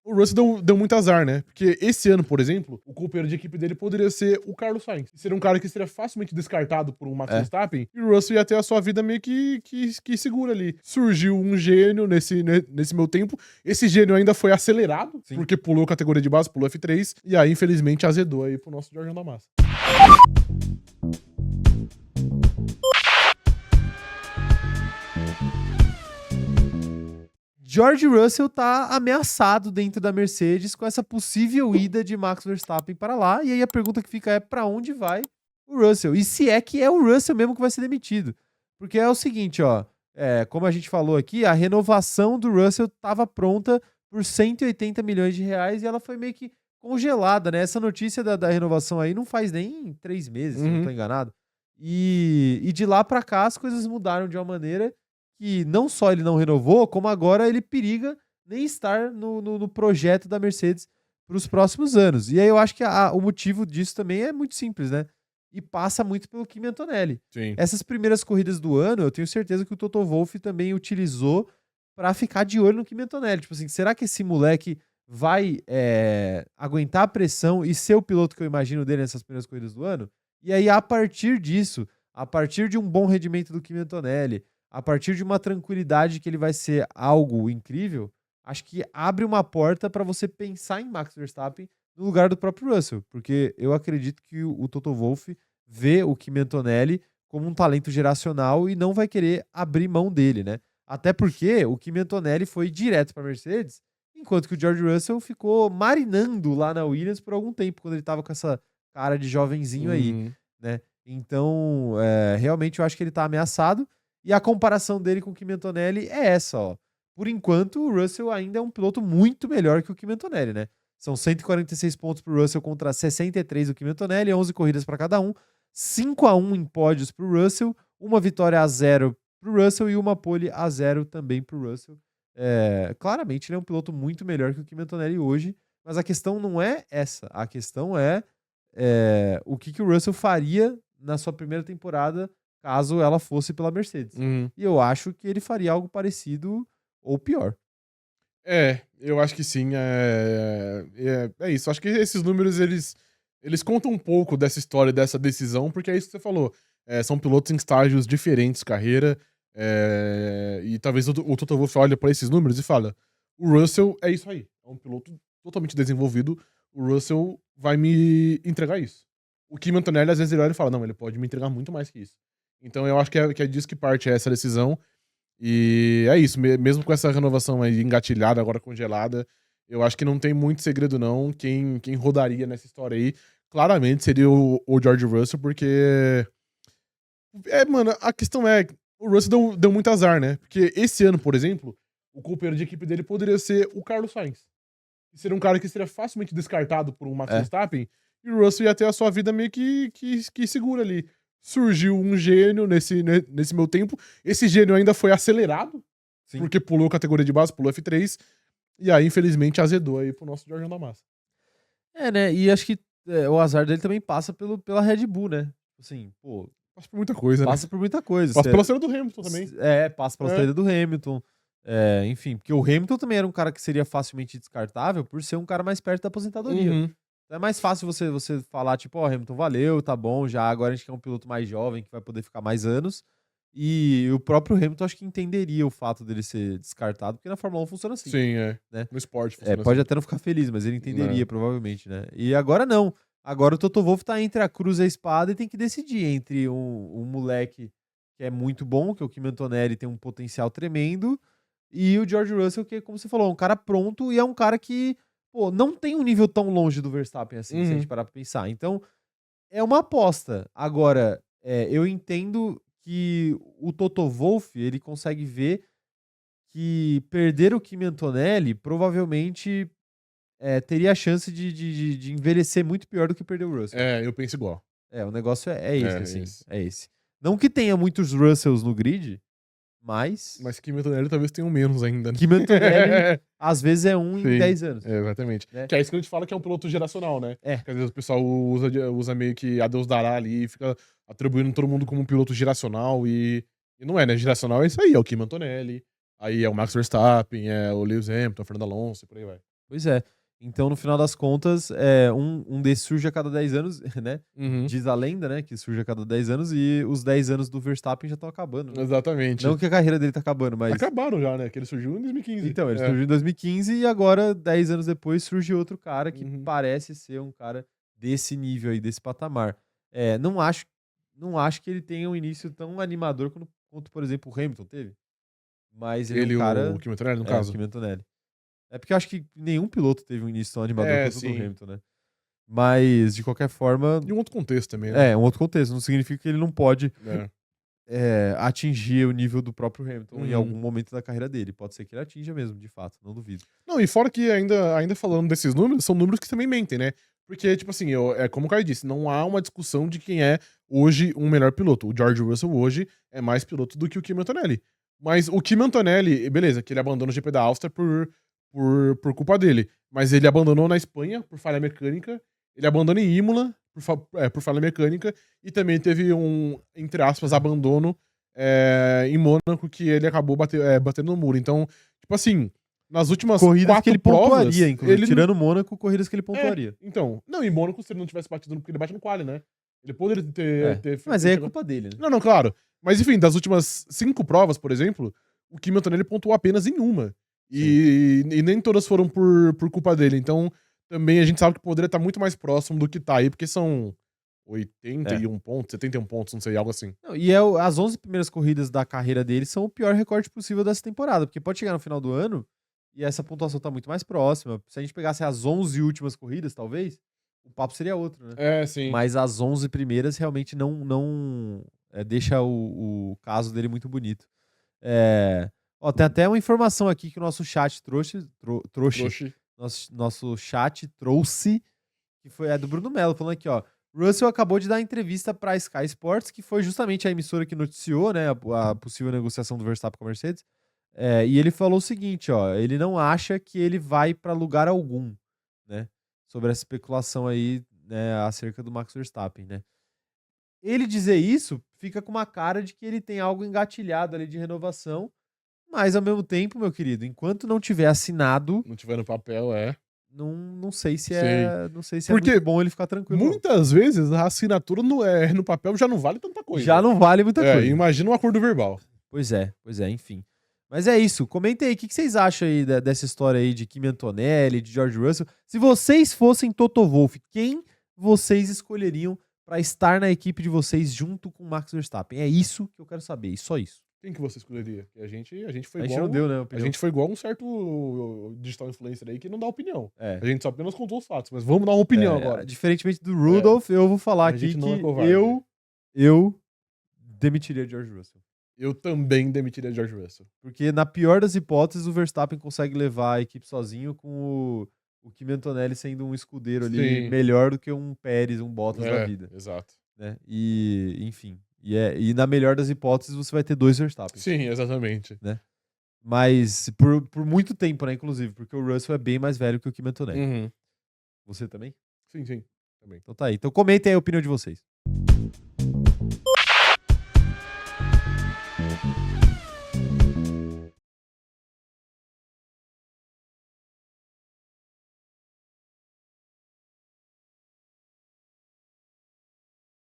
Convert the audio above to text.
O Russell deu muito azar, né? Porque esse ano, por exemplo, o companheiro de equipe dele poderia ser o Carlos Sainz. Seria um cara que seria facilmente descartado por um Max É. Verstappen e o Russell ia ter a sua vida meio que segura ali. Surgiu um gênio nesse meu tempo. Esse gênio ainda foi acelerado, Sim. porque pulou categoria de base, pulou F3, e aí, infelizmente, azedou aí pro nosso Jorge da Massa. George Russell tá ameaçado dentro da Mercedes com essa possível ida de Max Verstappen para lá. E aí a pergunta que fica é para onde vai o Russell? E se é que é o Russell mesmo que vai ser demitido? Porque é o seguinte, ó, como a gente falou aqui, a renovação do Russell estava pronta por 180 milhões de reais e ela foi meio que congelada, né? Essa notícia da renovação aí não faz nem 3 meses, se eu não tô enganado. E de lá para cá as coisas mudaram de uma maneira que não só ele não renovou, como agora ele periga nem estar no projeto da Mercedes para os próximos anos. E aí eu acho que o motivo disso também é muito simples, né? E passa muito pelo Kimi Antonelli. Sim. Essas primeiras corridas do ano, eu tenho certeza que o Toto Wolff também utilizou para ficar de olho no Kimi Antonelli. Tipo assim, será que esse moleque vai aguentar a pressão e ser o piloto que eu imagino dele nessas primeiras corridas do ano? E aí, a partir disso, a partir de um bom rendimento do Kimi Antonelli, a partir de uma tranquilidade que ele vai ser algo incrível, acho que abre uma porta para você pensar em Max Verstappen no lugar do próprio Russell, porque eu acredito que o Toto Wolff vê o Kimi Antonelli como um talento geracional e não vai querer abrir mão dele, né? Até porque o Kimi Antonelli foi direto para Mercedes, enquanto que o George Russell ficou marinando lá na Williams por algum tempo, quando ele estava com essa cara de jovenzinho aí, né? Então, realmente eu acho que ele tá ameaçado. E a comparação dele com o Kimi Antonelli é essa, ó. Por enquanto, o Russell ainda é um piloto muito melhor que o Kimi Antonelli, né? São 146 pontos pro Russell contra 63 do Kimi Antonelli, 11 corridas para cada um, 5-1 em pódios pro Russell, uma vitória a 0 pro Russell e uma pole a 0 também pro Russell. Claramente, ele é um piloto muito melhor que o Kimi Antonelli hoje, mas a questão não é essa. A questão é o que o Russell faria na sua primeira temporada caso ela fosse pela Mercedes. E eu acho que ele faria algo parecido ou pior. Eu acho que sim. É isso. Acho que esses números, eles contam um pouco dessa história, dessa decisão, porque é isso que você falou. São pilotos em estágios diferentes de carreira, e talvez o Toto Wolff olhe para esses números e fala, o Russell é isso aí. É um piloto totalmente desenvolvido. O Russell vai me entregar isso. O Kimi Antonelli, às vezes, ele olha e fala, não, ele pode me entregar muito mais que isso. Então eu acho que é disso que parte essa decisão. E é isso, mesmo com essa renovação aí engatilhada, agora congelada, eu acho que não tem muito segredo não. Quem rodaria nessa história aí, claramente seria o George Russell, porque... mano, a questão é, o Russell deu muito azar, né? Porque esse ano, por exemplo, o companheiro de equipe dele poderia ser o Carlos Sainz. Seria um cara que seria facilmente descartado por um Max Verstappen, e o Russell ia ter a sua vida meio que segura ali. Surgiu um gênio nesse meu tempo. Esse gênio ainda foi acelerado, Sim. porque pulou categoria de base, pulou F3, e aí, infelizmente, azedou aí pro nosso Jorge da Massa. Né? E acho que o azar dele também passa pela Red Bull, né? Assim, pô. Passa por muita coisa, né? Passa por muita coisa. Passa pela saída do Hamilton também. Passa pela saída do Hamilton. Enfim, porque o Hamilton também era um cara que seria facilmente descartável por ser um cara mais perto da aposentadoria. Então é mais fácil você falar, tipo, ó, Hamilton, valeu, tá bom, já agora a gente quer um piloto mais jovem que vai poder ficar mais anos. E o próprio Hamilton acho que entenderia o fato dele ser descartado, porque na Fórmula 1 funciona assim. Sim, né? No esporte funciona Pode assim. até não ficar feliz, mas ele entenderia, provavelmente, né? E agora não. Agora o Toto Wolff tá entre a cruz e a espada e tem que decidir entre um moleque que é muito bom, que é o Kimi Antonelli, tem um potencial tremendo, e o George Russell, que, como você falou, é um cara pronto e é um cara que, pô, não tem um nível tão longe do Verstappen assim, se a gente parar pra pensar. Então, é uma aposta. Agora, eu entendo que o Toto Wolff, ele consegue ver que perder o Kimi Antonelli provavelmente teria a chance de envelhecer muito pior do que perder o Russell. Eu penso igual. O negócio é esse, assim. Esse. É esse. Não que tenha muitos Russells no grid, mas Kimi Antonelli talvez tenha um menos ainda, né? Kimi Antonelli, às vezes, é um em 10 anos. Exatamente. Né? Que é isso que a gente fala que é um piloto geracional, né? Que às vezes o pessoal usa meio que a Deus dará ali e fica atribuindo todo mundo como um piloto geracional e não é, né? Geracional é isso aí, é o Kimi Antonelli, aí é o Max Verstappen, é o Lewis Hamilton, o Fernando Alonso e por aí vai. Pois é. Então, no final das contas, um desses surge a cada 10 anos, né? Uhum. Diz a lenda, né? Que surge a cada 10 anos e os 10 anos do Verstappen já estão acabando, né? Exatamente. Não que a carreira dele tá acabando, mas... Acabaram já, né? Que ele surgiu em 2015. Então, ele surgiu em 2015 e agora, 10 anos depois, surge outro cara que Uhum. parece ser um cara desse nível aí, desse patamar. Não acho que ele tenha um início tão animador quanto, por exemplo, o Hamilton teve. Mas ele é um Ele e o cara... Kimi Antonelli, no o caso. Kimi Antonelli. É porque eu acho que nenhum piloto teve um início tão animador quanto o do Sim. Hamilton, né? Mas, de qualquer forma... E um outro contexto também, né? um outro contexto. Não significa que ele não pode É. atingir o nível do próprio Hamilton em Uhum. algum momento da carreira dele. Pode ser que ele atinja mesmo, de fato. Não duvido. Não, e fora que ainda falando desses números, são números que também mentem, né? Porque, tipo assim, como o Caio disse, não há uma discussão de quem é hoje um melhor piloto. O George Russell hoje é mais piloto do que o Kimi Antonelli. Mas o Kimi Antonelli, beleza, que ele abandonou o GP da Áustria por culpa dele. Mas ele abandonou na Espanha por falha mecânica, ele abandona em Imola por falha mecânica, e também teve um, entre aspas, abandono em Mônaco, que ele acabou batendo no muro. Então, tipo assim, nas últimas Corridas 4 que ele provas, pontuaria, inclusive. ele Tirando o Mônaco, corridas que ele pontuaria. então, não, em Mônaco, se ele não tivesse batido, porque ele bate no quali, né? Ele poderia ter Mas aí é culpa dele, né? Não, claro. Mas enfim, das últimas 5 provas, por exemplo, o Kimi Antonelli pontuou apenas em uma. E nem todas foram por culpa dele. Então, também a gente sabe que poderia estar muito mais próximo do que tá aí, porque são 81 pontos, 71 pontos, não sei, algo assim. Não, e as 11 primeiras corridas da carreira dele são o pior recorde possível dessa temporada, porque pode chegar no final do ano e essa pontuação tá muito mais próxima. Se a gente pegasse as 11 últimas corridas, talvez, o papo seria outro, né? Sim. Mas as 11 primeiras realmente não deixa o caso dele muito bonito. Tem até uma informação aqui que o nosso chat trouxe. Nosso chat trouxe, que foi do Bruno Melo, falando aqui, ó. Russell acabou de dar entrevista para a Sky Sports, que foi justamente a emissora que noticiou, né, a possível negociação do Verstappen com a Mercedes. E ele falou o seguinte, ó, ele não acha que ele vai para lugar algum, né, sobre essa especulação aí, né, acerca do Max Verstappen, né. Ele dizer isso fica com uma cara de que ele tem algo engatilhado ali de renovação, mas ao mesmo tempo, meu querido, enquanto não tiver assinado, não tiver no papel, não sei se Porque é muito bom ele ficar tranquilo. Muitas vezes a assinatura no papel já não vale tanta coisa. Já não vale muita coisa. Imagina um acordo verbal. Pois é, enfim. Mas é isso, comentem aí, o que vocês acham aí dessa história aí de Kimi Antonelli, de George Russell? Se vocês fossem Toto Wolff, quem vocês escolheriam para estar na equipe de vocês junto com o Max Verstappen? É isso que eu quero saber, e só isso. Quem que você escolheria? Porque a gente foi A gente igual... não deu, né, A opinião. gente foi igual um certo digital influencer aí que não dá opinião. É. A gente só apenas contou os fatos, mas vamos dar uma opinião agora. Diferentemente do Rudolph, eu vou falar aqui gente não é que covarde. eu demitiria George Russell. Eu também demitiria George Russell. Porque, na pior das hipóteses, o Verstappen consegue levar a equipe sozinho, com o Kimi Antonelli sendo um escudeiro ali melhor do que um Pérez, um Bottas da vida. Exato. Né? E, enfim. E na melhor das hipóteses, você vai ter 2 Verstappen. Sim, exatamente. Né? Mas por muito tempo, né, inclusive, porque o Russell é bem mais velho que o Kimi Antonelli. Uhum. Você também? Sim, também. Então tá aí. Então comentem aí a opinião de vocês.